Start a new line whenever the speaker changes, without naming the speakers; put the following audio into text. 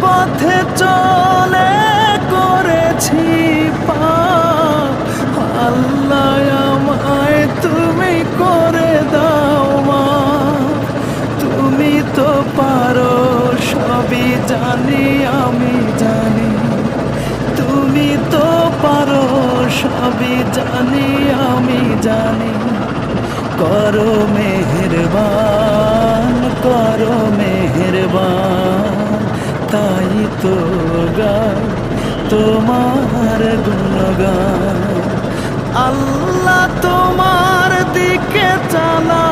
পথে চলে করেছি পাপ, আল্লাহ আমায় তুমি করে দাও মাফ। তুমি তো পারো সবই জানি আমি জানি, তুমি তো পারো সবই জানি আমি জানি। করো মেহেরবান, করো মেহেরবান, তাই তো গাই তোমার গুণগান। আল্লাহ তোমার দিকে চালা